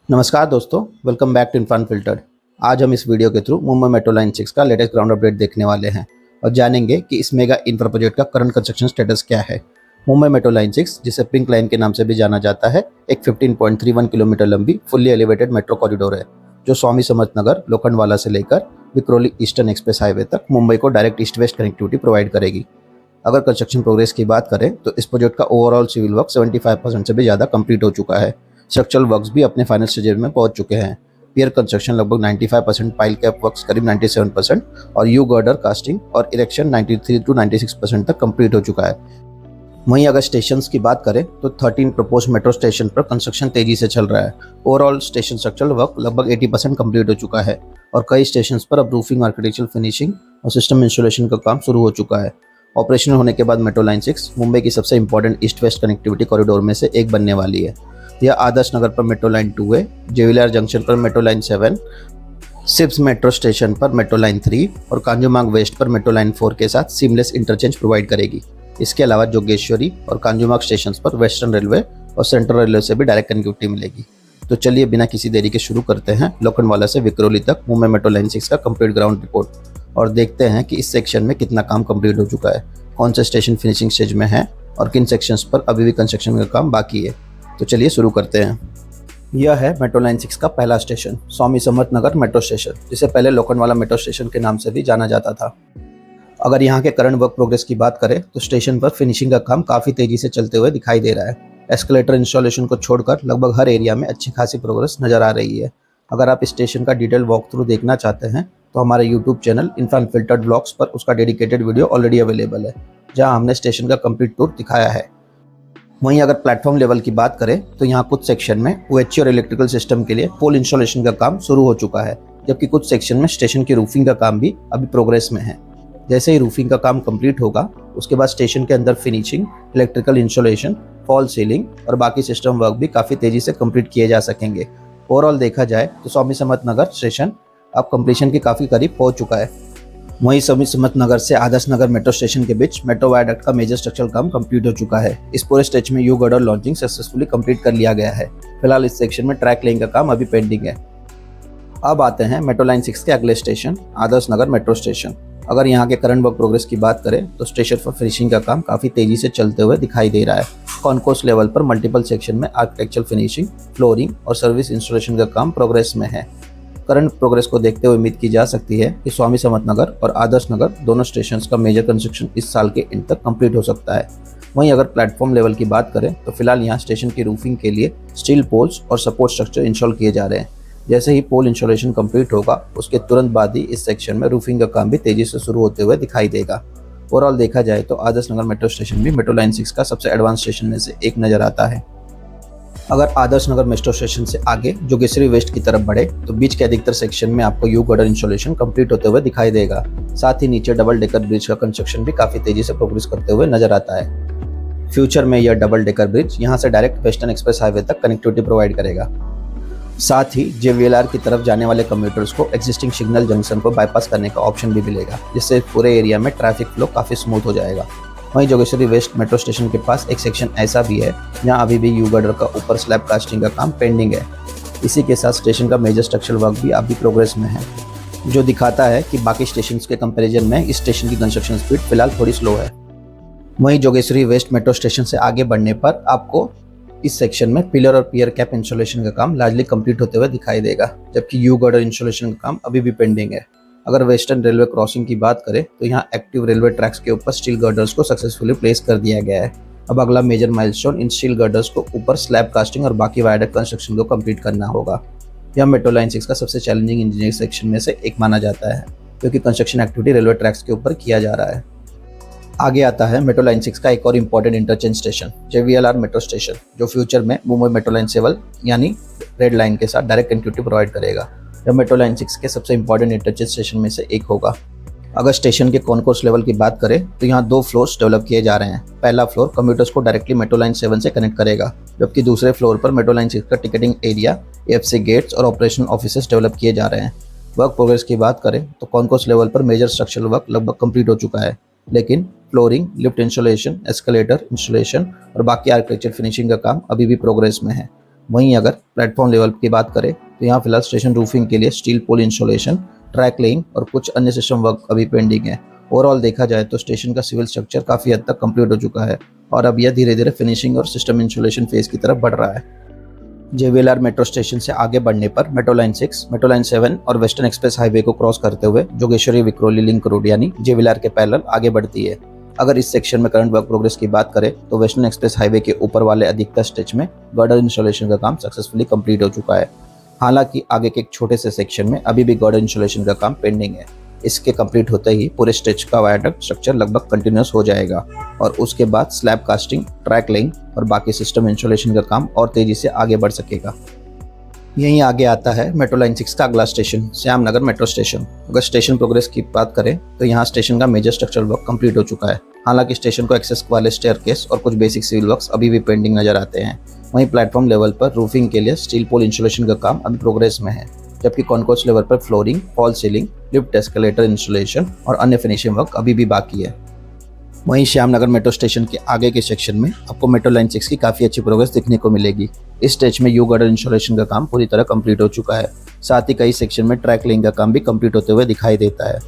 नमस्कार दोस्तों, welcome back to इनफान filtered. आज हम इस वीडियो के थ्रू मुंबई मेट्रो लाइन 6 का लेटेस्ट ग्राउंड अपडेट देखने वाले हैं और जानेंगे कि इस मेगा इंफ्रा प्रोजेक्ट का करंट कंस्ट्रक्शन स्टेटस क्या है। मुंबई मेट्रो लाइन 6, जिसे पिंक लाइन के नाम से भी जाना जाता है, एक 15.31 किलोमीटर लंबी फुल्ली एलिवेटेड मेट्रो कॉरिडोर है जो स्वामी समर्थ नगर, लोखंडवाला से लेकर विक्रोली ईस्टर्न एक्सप्रेस हाईवे तक मुंबई को direct east west connectivity provide करेगी। अगर कंस्ट्रक्शन प्रोग्रेस की बात करें तो इस प्रोजेक्ट का ओवरऑल सिविल वर्क 75% से भी ज़्यादा कंप्लीट हो चुका है। स्ट्रक्चरल वर्क्स भी अपने फाइनल स्टेज में पहुंच चुके हैं। पियर कंस्ट्रक्शन लगभग 95%, पाइल कैप वर्क्स करीब 97% और यू गर्डर कास्टिंग और इरेक्शन 93 to 96% तक कंप्लीट हो चुका है। वहीं अगर स्टेशन की बात करें तो 13 प्रपोज मेट्रो स्टेशन पर कंस्ट्रक्शन तेजी से चल रहा है। ओवरऑल स्टेशन स्ट्रक्चरल वर्क लगभग 80% कंप्लीट हो चुका है और कई स्टेशन पर अब रूफिंग, आर्किटेक्चरल फिनिशिंग और सिस्टम इंस्टॉलेशन का काम शुरू हो चुका है। ऑपरेशनल होने के बाद मेट्रो लाइन 6 मुंबई की सबसे important east west connectivity corridor में से एक बनने वाली है। यह आदर्श नगर पर मेट्रो लाइन 2 है, जेविलियर जंक्शन पर metro line 7, SEEPZ metro station पर मेट्रो लाइन 3 और कांजूमार्ग वेस्ट पर मेट्रो लाइन 4 के साथ सीमलेस इंटरचेंज प्रोवाइड करेगी। इसके अलावा जोगेश्वरी और कांजूमार्ग स्टेशन पर वेस्टर्न रेलवे और सेंट्रल रेलवे से भी डायरेक्ट कनेक्टिविटी मिलेगी। तो चलिए बिना किसी देरी के शुरू करते हैं लोखंडवाला से विक्रोली तक मुंबई मेट्रो लाइन 6 का कंप्लीट ग्राउंड रिपोर्ट और देखते हैं कि इस सेक्शन में कितना काम कंप्लीट हो चुका है, कौन से स्टेशन फिनिशिंग स्टेज में है और किन सेक्शंस पर अभी भी कंस्ट्रक्शन का काम बाकी है। तो चलिए शुरू करते हैं। यह है मेट्रो लाइन 6 का पहला station, Swami Samarth Nagar metro station, जिसे पहले लोखंडवाला मेट्रो स्टेशन के नाम से भी जाना जाता था। अगर यहाँ के करंट वर्क प्रोग्रेस की बात करें तो स्टेशन पर फिनिशिंग का काम काफ़ी तेजी से चलते हुए दिखाई दे रहा है। एस्केलेटर इंस्टॉलेशन को छोड़कर लगभग हर एरिया में अच्छी खासी प्रोग्रेस नजर आ रही है। अगर आप स्टेशन का डिटेल वॉक थ्रू देखना चाहते हैं तो हमारे यूट्यूब चैनल इनफान फिल्टर्ड ब्लॉग्स पर उसका डेडिकेटेड वीडियो ऑलरेडी अवेलेबल है, जहाँ हमने स्टेशन का कंप्लीट टूर दिखाया है। वहीं अगर प्लेटफॉर्म लेवल की बात करें तो यहाँ कुछ सेक्शन में ओएचसी और इलेक्ट्रिकल सिस्टम के लिए पोल इंस्टॉलेशन का काम शुरू हो चुका है, जबकि कुछ सेक्शन में स्टेशन की रूफिंग का काम भी अभी प्रोग्रेस में है। जैसे ही रूफिंग का काम कंप्लीट होगा उसके बाद स्टेशन के अंदर finishing, electrical installation, fall ceiling और बाकी सिस्टम वर्क भी काफ़ी तेजी से कंप्लीट किए जा सकेंगे। ओवरऑल देखा जाए तो स्वामी समर्थ नगर स्टेशन अब कंप्लीशन के काफ़ी करीब पहुंच चुका है। वहीं स्वामी समर्थ नगर से आदर्श नगर मेट्रो स्टेशन के बीच मेट्रो वायडक्ट का मेजर स्ट्रक्चरल काम कंप्लीट हो चुका है। इस पूरे स्ट्रेच में you girder launching successfully complete कर लिया गया है। फिलहाल इस सेक्शन में ट्रैक लेइंग का काम अभी पेंडिंग है। अब आते हैं मेट्रो लाइन 6 के अगले station, Adarsh Nagar metro station. अगर यहाँ के करंट वर्क प्रोग्रेस की बात करें तो स्टेशन पर फिनिशिंग का काम काफ़ी तेजी से चलते हुए दिखाई दे रहा है। कॉन्कोर्स लेवल पर मल्टीपल सेक्शन में आर्किटेक्चरल फिनिशिंग, फ्लोरिंग और सर्विस इंस्टॉलेशन का काम प्रोग्रेस में है। करंट प्रोग्रेस को देखते हुए उम्मीद की जा सकती है कि स्वामी समर्थ नगर और आदर्श नगर दोनों स्टेशंस का मेजर कंस्ट्रक्शन इस साल के एंड तक कंप्लीट हो सकता है। वहीं अगर प्लेटफॉर्म लेवल की बात करें तो फिलहाल यहाँ स्टेशन की रूफिंग के लिए स्टील पोल्स और सपोर्ट स्ट्रक्चर इंस्टॉल किए जा रहे हैं। जैसे ही पोल इंस्टॉलेशन कंप्लीट होगा उसके तुरंत बाद ही इस सेक्शन में रूफिंग का काम भी तेजी से शुरू होते हुए दिखाई देगा। ओवरऑल देखा जाए तो आदर्श नगर मेट्रो स्टेशन भी मेट्रो लाइन 6 का सबसे एडवांस स्टेशन में से एक नजर आता है। अगर आदर्श नगर मेट्रो स्टेशन से आगे जोगेश्वरी वेस्ट की तरफ बढ़े तो बीच के अधिकतर सेक्शन में आपको यू गर्डर इंस्टॉलेशन कंप्लीट होते हुए दिखाई देगा। साथ ही नीचे डबल डेकर ब्रिज का कंस्ट्रक्शन भी काफी तेजी से प्रोग्रेस करते हुए नजर आता है। फ्यूचर में यह डबल डेकर ब्रिज यहाँ से डायरेक्ट वेस्टर्न एक्सप्रेस हाईवे तक कनेक्टिविटी प्रोवाइड करेगा। साथ ही जेवीएलआर की तरफ जाने वाले कम्यूटर्स को एग्जिस्टिंग सिग्नल जंक्शन को बाईपास करने का ऑप्शन भी मिलेगा, जिससे पूरे एरिया में ट्रैफिक फ्लो काफ़ी स्मूथ हो जाएगा। वहीं जोगेश्वरी वेस्ट मेट्रो स्टेशन के पास एक सेक्शन ऐसा भी है जहां अभी भी यू गर्डर का ऊपर स्लैब कास्टिंग का काम पेंडिंग है। इसी के साथ स्टेशन का मेजर स्ट्रक्चरल वर्क भी अभी प्रोग्रेस में है, जो दिखाता है कि बाकी स्टेशन के कंपेरिजन में इस स्टेशन की कंस्ट्रक्शन स्पीड फिलहाल थोड़ी स्लो है। वहीं जोगेश्वरी वेस्ट मेट्रो स्टेशन से आगे बढ़ने पर आपको इस सेक्शन में पिलर और पियर कैप इंस्टॉलेशन का काम लार्जली कंप्लीट होते हुए दिखाई देगा, जबकि यू गर्डर इंस्टॉलेशन का काम अभी भी पेंडिंग है। अगर वेस्टर्न रेलवे क्रॉसिंग की बात करें तो यहाँ एक्टिव रेलवे ट्रैक्स के ऊपर स्टील गर्डर्स को सक्सेसफुली प्लेस कर दिया गया है। अब अगला मेजर माइलस्टोन इन स्टील गर्डर्स को ऊपर स्लैब कास्टिंग और बाकी वायडक्ट कंस्ट्रक्शन को कंप्लीट करना होगा। यह मेट्रो लाइन 6 का सबसे चैलेंजिंग इंजीनियरिंग सेक्शन में से एक माना जाता है, क्योंकि कंस्ट्रक्शन एक्टिविटी रेलवे ट्रैक्स के ऊपर किया जा रहा है। आगे आता है मेट्रो लाइन 6 का एक और important interchange station, JVLR metro station, जो फ्यूचर में मुंबई मेट्रो लाइन 7 यानी रेड लाइन के साथ डायरेक्ट कनेक्टिविटी प्रोवाइड करेगा। यह मेट्रो लाइन 6 के सबसे इंपॉर्टेंट इंटरचेंज स्टेशन में से एक होगा। अगर स्टेशन के कॉन्कोर्स लेवल की बात करें तो यहाँ 2 फ्लोर्स डेवलप किए जा रहे हैं। पहला फ्लोर कम्यूटर्स को डायरेक्टली मेट्रो लाइन 7 से कनेक्ट करेगा, जबकि दूसरे फ्लोर पर मेट्रो लाइन 6 का टिकटिंग एरिया, एफसी गेट्स और ऑपरेशनल ऑफिसेस डेवलप किए जा रहे हैं। वर्क प्रोग्रेस की बात करें तो कॉन्कोर्स लेवल पर मेजर स्ट्रक्चरल वर्क लगभग कंप्लीट हो चुका है, लेकिन flooring, lift installation, escalator installation और बाकी आर्किटेक्चर फिनिशिंग का काम अभी भी प्रोग्रेस में है। वहीं अगर प्लेटफॉर्म लेवल की बात करें तो यहाँ फिलहाल स्टेशन रूफिंग के लिए स्टील पोल इंस्टॉलेशन, ट्रैक लेइंग और कुछ अन्य सिस्टम वर्क अभी पेंडिंग है। ओवरऑल देखा जाए तो स्टेशन का सिविल स्ट्रक्चर काफ़ी हद तक कंप्लीट हो चुका है और अब यह धीरे धीरे फिनिशिंग और सिस्टम इंस्टॉलेशन फेज की तरफ बढ़ रहा है। जेवीएलआर मेट्रो स्टेशन से आगे बढ़ने पर मेट्रो लाइन 6, मेट्रो लाइन 7 और वेस्टर्न एक्सप्रेस हाईवे को क्रॉस करते हुए जोगेश्वरी विक्रोली लिंक रोड यानी जेवीएलआर के पैरेलल आगे बढ़ती है। अगर इस सेक्शन में करंट वर्क प्रोग्रेस की बात करें तो वेस्टर्न एक्सप्रेस हाईवे के ऊपर वाले अधिकतर स्टेज में गर्डर इंस्टॉलेशन का काम सक्सेसफुली कंप्लीट हो चुका है। हालांकि आगे के एक छोटे से सेक्शन में अभी भी गर्डर इंस्टॉलेशन का काम पेंडिंग है। इसके कंप्लीट होते ही पूरे स्टेज का वायरडक्ट स्ट्रक्चर लगभग कंटिन्यूस हो जाएगा और उसके बाद स्लैब कास्टिंग, ट्रैक लेइंग और बाकी सिस्टम इंस्टॉलेशन का काम और तेजी से आगे बढ़ सकेगा। यहीं आगे आता है मेट्रो लाइन 6 का अगला स्टेशन, श्यामनगर मेट्रो स्टेशन। अगर स्टेशन प्रोग्रेस की बात करें तो यहाँ स्टेशन का मेजर स्ट्रक्चरल वर्क कंप्लीट हो चुका है। हालांकि स्टेशन को एक्सेस वाले स्टेयरकेस और कुछ बेसिक सिविल वर्क्स अभी भी पेंडिंग नजर आते हैं। वहीं प्लेटफॉर्म लेवल पर रूफिंग के लिए स्टील पोल इंस्टॉलेशन का काम अभी प्रोग्रेस में है, जबकि कॉन्कोर्स लेवल पर flooring, fall ceiling, lift, escalator installation और अन्य फिनिशिंग वर्क अभी भी बाकी है। वहीं श्यामनगर मेट्रो स्टेशन के आगे के सेक्शन में आपको मेट्रो लाइन 6 की काफ़ी अच्छी प्रोग्रेस देखने को मिलेगी। इस स्टेज में यू गर्डर इंस्टॉलेशन का काम पूरी तरह कंप्लीट हो चुका है। साथ ही कई सेक्शन में ट्रैक लेइंग का काम भी कंप्लीट होते हुए दिखाई देता है।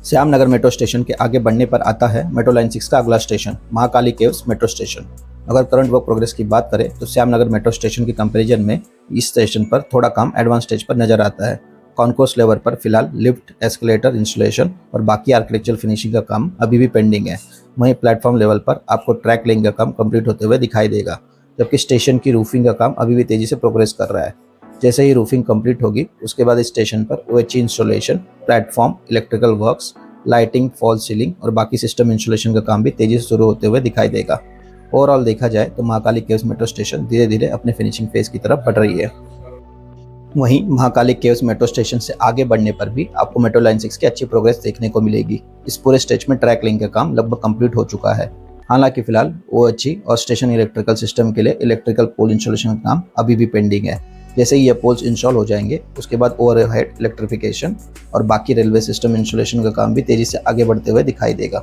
श्यामनगर मेट्रो स्टेशन के आगे बढ़ने पर आता है मेट्रो लाइन 6 का अगला station, Mahakali caves metro station. अगर करंट वर्क प्रोग्रेस की बात करें तो श्यामनगर मेट्रो स्टेशन के कंपैरिजन में इस स्टेशन पर थोड़ा काम एडवांस स्टेज पर नजर आता है। कॉन्कोर्स लेवल पर फिलहाल लिफ्ट, एस्केलेटर इंस्टॉलेशन और बाकी आर्किटेक्चरल फिनिशिंग का काम अभी भी पेंडिंग है। वहीं प्लेटफॉर्म लेवल पर आपको ट्रैक लेइंग का काम कंप्लीट होते हुए दिखाई देगा, जबकि स्टेशन की रूफिंग का काम अभी भी तेजी से प्रोग्रेस कर रहा है। जैसे ही रूफिंग कंप्लीट होगी उसके बाद इस स्टेशन पर OHE installation, platform, electrical works, lighting, fall ceiling और बाकी सिस्टम इंस्टॉलेशन का काम भी तेजी से शुरू होते हुए दिखाई देगा। ओवरऑल देखा जाए तो महाकाली केव्स मेट्रो स्टेशन धीरे धीरे अपने फिनिशिंग फेज की तरफ बढ़ रही है। वहीं महाकाली केव्स मेट्रो स्टेशन से आगे बढ़ने पर भी आपको मेट्रो लाइन 6 की अच्छी प्रोग्रेस देखने को मिलेगी। इस पूरे स्टेज में ट्रैक लेइंग का काम लगभग कंप्लीट हो चुका है। हालांकि फिलहाल ओएचई और स्टेशन इलेक्ट्रिकल सिस्टम के लिए इलेक्ट्रिकल पोल इंस्टॉलेशन का काम अभी भी पेंडिंग है। जैसे ही ये पोल्स इंस्टॉल हो जाएंगे उसके बाद ओवरहेड इलेक्ट्रिफिकेशन और बाकी रेलवे सिस्टम इंस्टॉलेशन का काम भी तेजी से आगे बढ़ते हुए दिखाई देगा।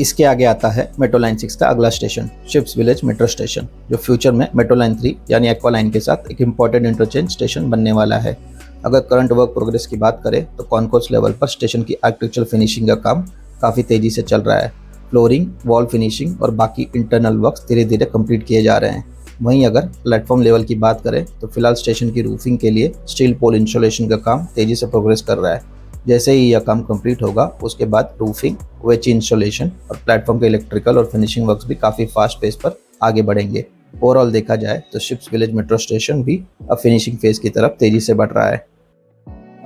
इसके आगे आता है मेट्रो लाइन 6 का अगला station, ships village metro station, जो फ्यूचर में मेट्रो लाइन 3 यानी एक्वा लाइन के साथ एक इंपॉर्टेंट इंटरचेंज स्टेशन बनने वाला है। अगर करंट वर्क प्रोग्रेस की बात करें तो कॉन्कोर्स लेवल पर स्टेशन की आर्किटेक्चरल फिनिशिंग का काम काफ़ी तेजी से चल रहा है। फ्लोरिंग, वॉल फिनिशिंग और बाकी इंटरनल वर्क्स धीरे धीरे कंप्लीट किए जा रहे हैं। वहीं अगर प्लेटफॉर्म लेवल की बात करें तो फिलहाल स्टेशन की रूफिंग के लिए स्टील पोल इंस्टॉलेशन का काम तेजी से प्रोग्रेस कर रहा है। जैसे ही यह काम कंप्लीट होगा उसके बाद रूफिंग, ओएचई इंस्टॉलेशन और प्लेटफॉर्म के इलेक्ट्रिकल और फिनिशिंग वर्क्स भी काफ़ी फास्ट पेस पर आगे बढ़ेंगे। ओवरऑल देखा जाए तो शिप्स विलेज मेट्रो स्टेशन भी अब फिनिशिंग फेज की तरफ तेजी से बढ़ रहा है।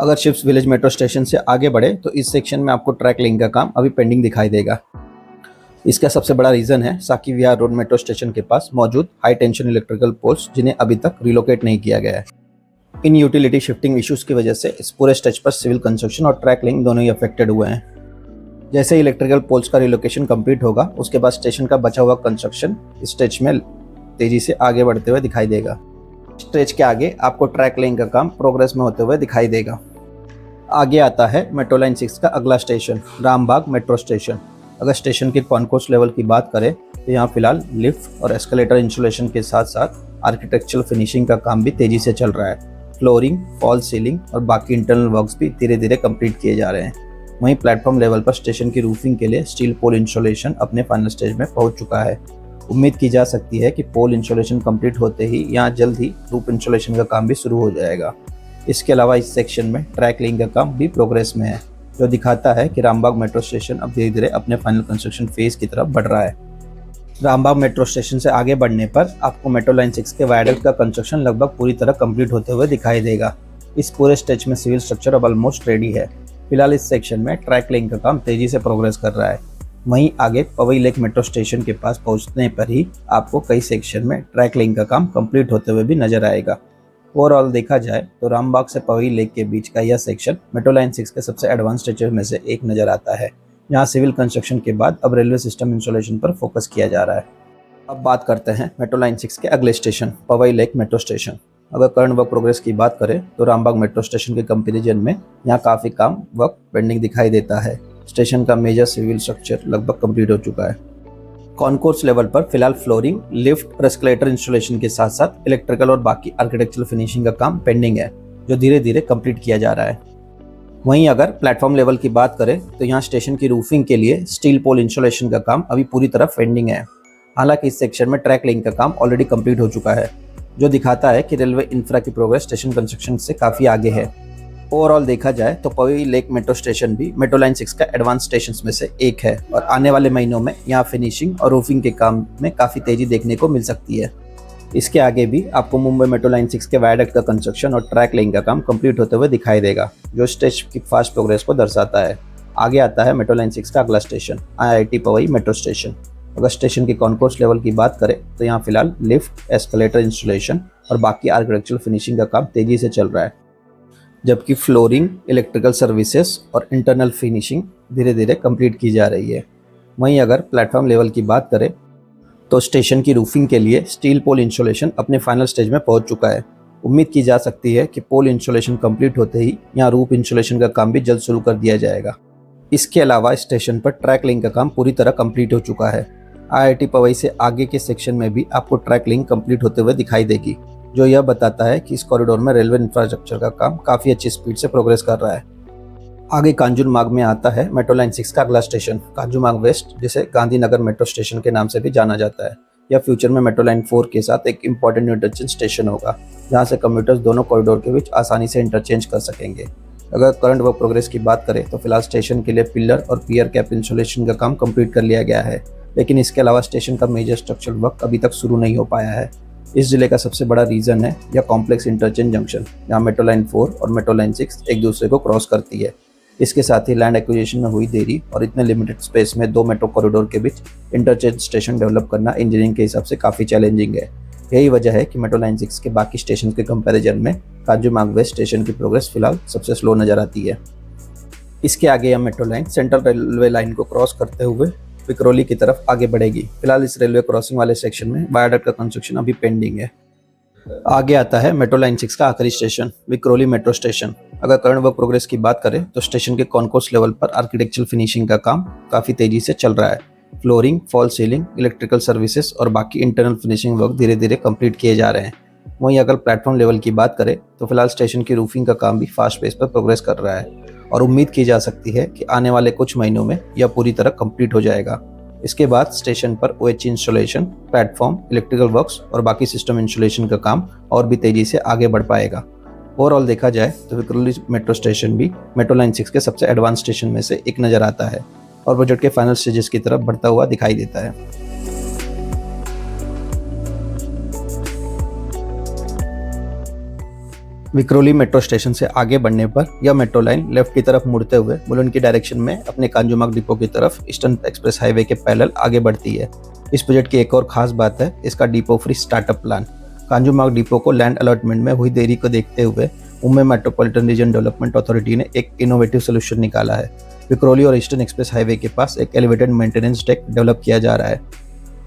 अगर शिप्स विलेज मेट्रो स्टेशन से आगे बढ़े तो इस सेक्शन में आपको ट्रैक लेइंग का काम अभी पेंडिंग दिखाई देगा। इसका सबसे बड़ा रीजन है साकी विहार रोड मेट्रो स्टेशन के पास मौजूद हाई टेंशन इलेक्ट्रिकल पोल्स, जिन्हें अभी तक रिलोकेट नहीं किया गया है। इन यूटिलिटी शिफ्टिंग इश्यूज की वजह से इस पूरे स्टेज पर सिविल कंस्ट्रक्शन और ट्रैक लेइंग दोनों ही अफेक्टेड हुए हैं। जैसे ही इलेक्ट्रिकल पोल्स का रिलोकेशन कंप्लीट होगा उसके बाद स्टेशन का बचा हुआ कंस्ट्रक्शन इस स्टेज में तेजी से आगे बढ़ते हुए दिखाई देगा। स्टेज के आगे आपको ट्रैक लेइंग का काम प्रोग्रेस में होते हुए दिखाई देगा। आगे आता है मेट्रो लाइन 6 का अगला स्टेशन, रामबाग मेट्रो स्टेशन। अगर स्टेशन के कॉन्कोर्स लेवल की बात करें तो यहाँ फिलहाल लिफ्ट और एस्केलेटर इंस्टॉलेशन के साथ साथ आर्किटेक्चरल फिनिशिंग का काम भी तेजी से चल रहा है। फ्लोरिंग, फॉल सीलिंग और बाकी इंटरनल वर्क्स भी धीरे धीरे कंप्लीट किए जा रहे हैं। वहीं प्लेटफॉर्म लेवल पर स्टेशन की रूफिंग के लिए स्टील पोल इंस्टॉलेशन अपने फाइनल स्टेज में पहुंच चुका है। उम्मीद की जा सकती है कि पोल इंस्टॉलेशन कंप्लीट होते ही यहाँ जल्द ही रूफ इंस्टॉलेशन का काम भी शुरू हो जाएगा। इसके अलावा इस सेक्शन में ट्रैक लेइंग का काम भी प्रोग्रेस में है, जो दिखाता है कि रामबाग मेट्रो स्टेशन अब धीरे धीरे अपने फाइनल कंस्ट्रक्शन फेज की तरफ बढ़ रहा है। रामबाग मेट्रो स्टेशन से आगे बढ़ने पर आपको मेट्रो लाइन 6 के वायरडक्ट का कंस्ट्रक्शन लगभग पूरी तरह कंप्लीट होते हुए दिखाई देगा। इस पूरे स्टेज में सिविल स्ट्रक्चर अब ऑलमोस्ट रेडी है। फिलहाल इस सेक्शन में ट्रैक लेइंग का काम तेजी से प्रोग्रेस कर रहा है। वहीं आगे पवई लेक मेट्रो स्टेशन के पास पहुंचने पर ही आपको कई सेक्शन में ट्रैक लेइंग का काम कंप्लीट होते हुए भी नजर आएगा। ओवरऑल देखा जाए तो रामबाग से पवई लेक के बीच का यह सेक्शन मेट्रो लाइन 6 के सबसे एडवांस स्ट्रक्चर में से एक नजर आता है। यहाँ सिविल कंस्ट्रक्शन के बाद अब रेलवे सिस्टम इंस्टॉलेशन पर फोकस किया जा रहा है। अब बात करते हैं मेट्रो लाइन 6 के अगले station, Powai lake metro station. अगर करंट वर्क प्रोग्रेस की बात करें तो रामबाग मेट्रो स्टेशन के कंपैरिजन में यहाँ काफ़ी काम वर्क पेंडिंग दिखाई देता है। स्टेशन का मेजर सिविल स्ट्रक्चर लगभग कंप्लीट हो चुका है। कॉन्कोर्स लेवल पर फिलहाल फ्लोरिंग, लिफ्ट और एस्केलेटर इंस्टॉलेशन के साथ साथ इलेक्ट्रिकल और बाकी आर्किटेक्चरल फिनिशिंग का काम पेंडिंग है, जो धीरे धीरे कंप्लीट किया जा रहा है। वहीं अगर प्लेटफॉर्म लेवल की बात करें तो यहाँ स्टेशन की रूफिंग के लिए स्टील पोल इंस्टॉलेशन का काम अभी पूरी तरह पेंडिंग है। हालांकि इस सेक्शन में ट्रैक लेइंग का काम ऑलरेडी कंप्लीट हो चुका है, जो दिखाता है कि रेलवे इंफ्रा की प्रोग्रेस स्टेशन कंस्ट्रक्शन से काफ़ी आगे है। ओवरऑल देखा जाए तो पवई लेक मेट्रो स्टेशन भी मेट्रो लाइन 6 का एडवांस स्टेशन में से एक है और आने वाले महीनों में यहाँ फिनिशिंग और रूफिंग के काम में काफ़ी तेजी देखने को मिल सकती है। इसके आगे भी आपको मुंबई मेट्रो लाइन 6 के वायडक्ट का कंस्ट्रक्शन और ट्रैक लेइंग का काम कंप्लीट होते हुए दिखाई देगा, जो स्टेशन की फास्ट प्रोग्रेस को दर्शाता है। आगे आता है मेट्रो लाइन 6 का अगला station IIT Powai metro station. अगर स्टेशन की कॉन्कोर्स लेवल की बात करें तो यहाँ फिलहाल लिफ्ट, एस्केलेटर इंस्टॉलेशन और बाकी आर्किटेक्चरल फिनिशिंग का काम तेजी से चल रहा है, जबकि फ्लोरिंग, इलेक्ट्रिकल सर्विसेज और इंटरनल फिनिशिंग धीरे धीरे कंप्लीट की जा रही है। वहीं अगर प्लेटफॉर्म लेवल की बात करें तो स्टेशन की रूफिंग के लिए स्टील पोल इंस्टॉलेशन अपने फाइनल स्टेज में पहुंच चुका है। उम्मीद की जा सकती है कि पोल इंस्टॉलेशन कंप्लीट होते ही यहाँ रूफ इंस्टॉलेशन का काम भी जल्द शुरू कर दिया जाएगा। इसके अलावा स्टेशन पर ट्रैक लिंक का काम पूरी तरह कंप्लीट हो चुका है। IIT पवई से आगे के सेक्शन में भी आपको ट्रैक लिंक कंप्लीट होते हुए दिखाई देगी, जो यह बताता है कि इस कॉरिडोर में रेलवे इंफ्रास्ट्रक्चर का काम काफ़ी अच्छी स्पीड से प्रोग्रेस कर रहा है। आगे कांजूरमार्ग में आता है मेट्रो लाइन 6 का अगला स्टेशन कांजूरमार्ग वेस्ट, जिसे गांधीनगर मेट्रो स्टेशन के नाम से भी जाना जाता है। यह फ्यूचर में मेट्रो लाइन 4 के साथ एक इम्पॉर्टेंट इंटरचेंज स्टेशन होगा, जहां से कम्यूटर्स दोनों कॉरिडोर के बीच आसानी से इंटरचेंज कर सकेंगे। अगर करंट वर्क प्रोग्रेस की बात करें तो फिलहाल स्टेशन के लिए पिलर और पियर कैप इंस्टॉलेशन का काम कंप्लीट कर लिया गया है, लेकिन इसके अलावा स्टेशन का मेजर स्ट्रक्चरल वर्क अभी तक शुरू नहीं हो पाया है। इस डिले का सबसे बड़ा रीजन है यह कॉम्प्लेक्स इंटरचेंज जंक्शन, जहाँ मेट्रो लाइन 4 और मेट्रो लाइन 6 एक दूसरे को क्रॉस करती है। इसके साथ ही लैंड एक्विजिशन में हुई देरी और इतने लिमिटेड स्पेस में दो मेट्रो कॉरिडोर के बीच इंटरचेंज स्टेशन डेवलप करना इंजीनियरिंग के हिसाब से काफ़ी चैलेंजिंग है। यही वजह है कि मेट्रो लाइन 6 के बाकी स्टेशन के कंपैरिजन में कांजूरमार्ग वेस्ट स्टेशन की प्रोग्रेस फिलहाल सबसे स्लो नजर आती है। इसके आगे यह metro line central railway line को क्रॉस करते हुए विक्रोली की तरफ आगे बढ़ेगी। फिलहाल इस रेलवे क्रॉसिंग वाले सेक्शन में वायडक्ट का कंस्ट्रक्शन अभी पेंडिंग है। आगे आता है मेट्रो लाइन 6 का आखिरी स्टेशन विक्रोली मेट्रो स्टेशन। अगर करंट वर्क प्रोग्रेस की बात करें तो स्टेशन के कॉन्कोर्स लेवल पर आर्किटेक्चरल फिनिशिंग का काम काफ़ी तेजी से चल रहा है। Flooring, fall ceiling, electrical services और बाकी इंटरनल फिनिशिंग वर्क धीरे धीरे कंप्लीट किए जा रहे हैं। वहीं अगर प्लेटफॉर्म लेवल की बात करें तो फिलहाल स्टेशन की रूफिंग का काम भी फास्ट पेस पर प्रोग्रेस कर रहा है और उम्मीद की जा सकती है कि आने वाले कुछ महीनों में यह पूरी तरह कंप्लीट हो जाएगा। इसके बाद स्टेशन पर OH installation, platform, electrical works और बाकी सिस्टम इंस्टॉलेशन का काम और भी तेजी से आगे बढ़ पाएगा। ओवरऑल देखा जाए तो विक्रोली मेट्रो स्टेशन भी मेट्रो लाइन 6 के सबसे एडवांस स्टेशन में से एक नज़र आता है और प्रोजेक्ट के फाइनल स्टेजेस की तरफ बढ़ता हुआ दिखाई देता है। विक्रोली मेट्रो स्टेशन से आगे बढ़ने पर यह मेट्रो लाइन लेफ्ट की तरफ मुड़ते हुए मुलुंड की डायरेक्शन में अपने कांजूरमार्ग डिपो की तरफ ईस्टर्न एक्सप्रेस हाईवे के पैरेलल आगे बढ़ती है। इस प्रोजेक्ट की एक और खास बात है इसका depot free startup plan. Kanjurmarg depot को लैंड अलॉटमेंट में हुई देरी को देखते हुए Mumbai metropolitan region development authority ने एक इनोवेटिव सोल्यूशन निकाला है। विक्रोली और ईस्टर्न एक्सप्रेस हाईवे के पास एक एलिवेटेड मेंटेनेंस डेक डेवलप किया जा रहा है,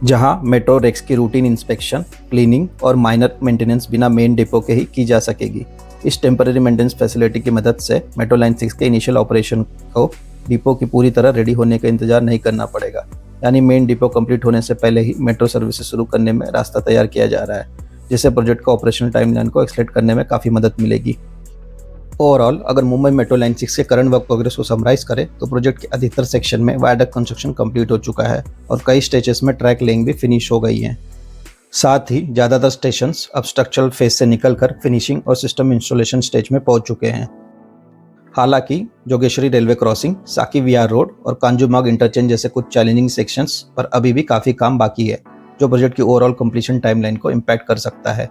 जहां मेट्रो रेक्स की रूटीन इंस्पेक्शन, क्लीनिंग और माइनर मेंटेनेंस बिना मेन डिपो के ही की जा सकेगी। इस टेम्पररी मेंटेनेंस फैसिलिटी की मदद से मेट्रो लाइन 6 के इनिशियल ऑपरेशन को डिपो की पूरी तरह रेडी होने का इंतजार नहीं करना पड़ेगा, यानी मेन डिपो कंप्लीट होने से पहले ही मेट्रो सर्विसेज शुरू करने में रास्ता तैयार किया जा रहा है, जिससे प्रोजेक्ट का ऑपरेशनल टाइमलाइन को एक्सलेट करने में काफ़ी मदद मिलेगी। ओवरऑल अगर मुंबई मेट्रो लाइन 6 के करंट वर्क प्रोग्रेस को समराइज करें तो प्रोजेक्ट के अधिकतर सेक्शन में वायडक्ट कंस्ट्रक्शन कंप्लीट हो चुका है और कई स्टेजेस में ट्रैक लेइंग भी फिनिश हो गई है। साथ ही ज़्यादातर स्टेशंस अब स्ट्रक्चरल फेज से निकलकर फिनिशिंग और सिस्टम इंस्टॉलेशन स्टेज में पहुंच चुके हैं। हालांकि जोगेश्वरी रेलवे क्रॉसिंग, साकी विहार रोड और कांजूरमार्ग इंटरचेंज जैसे कुछ चैलेंजिंग सेक्शंस पर अभी भी काफ़ी काम बाकी है, जो प्रोजेक्ट की ओवरऑल कंप्लीशन टाइमलाइन को इम्पैक्ट कर सकता है।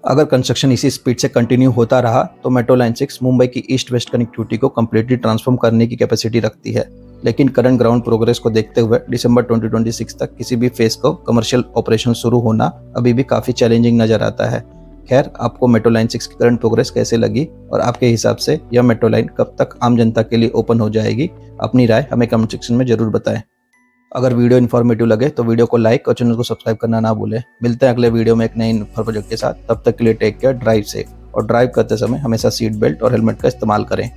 अगर कंस्ट्रक्शन इसी स्पीड से कंटिन्यू होता रहा तो मेट्रो लाइन 6 मुंबई की ईस्ट वेस्ट कनेक्टिविटी को कम्प्लीटली ट्रांसफॉर्म करने की कैपेसिटी रखती है, लेकिन करंट ग्राउंड प्रोग्रेस को देखते हुए दिसंबर 2026 तक किसी भी फेज को कमर्शियल ऑपरेशन शुरू होना अभी भी काफ़ी चैलेंजिंग नजर आता है। खैर, आपको मेट्रो लाइन 6 की करंट प्रोग्रेस कैसे लगी और आपके हिसाब से यह मेट्रो लाइन कब तक आम जनता के लिए ओपन हो जाएगी, अपनी राय हमें कमेंट सेक्शन में जरूर बताएं। अगर वीडियो इन्फॉर्मेटिव लगे तो वीडियो को लाइक और चैनल को सब्सक्राइब करना ना भूलें। मिलते हैं अगले वीडियो में एक नए इन्फो प्रोजेक्ट के साथ। तब तक के लिए टेक केयर, ड्राइव सेफ और ड्राइव करते समय हमेशा सीट बेल्ट और हेलमेट का इस्तेमाल करें।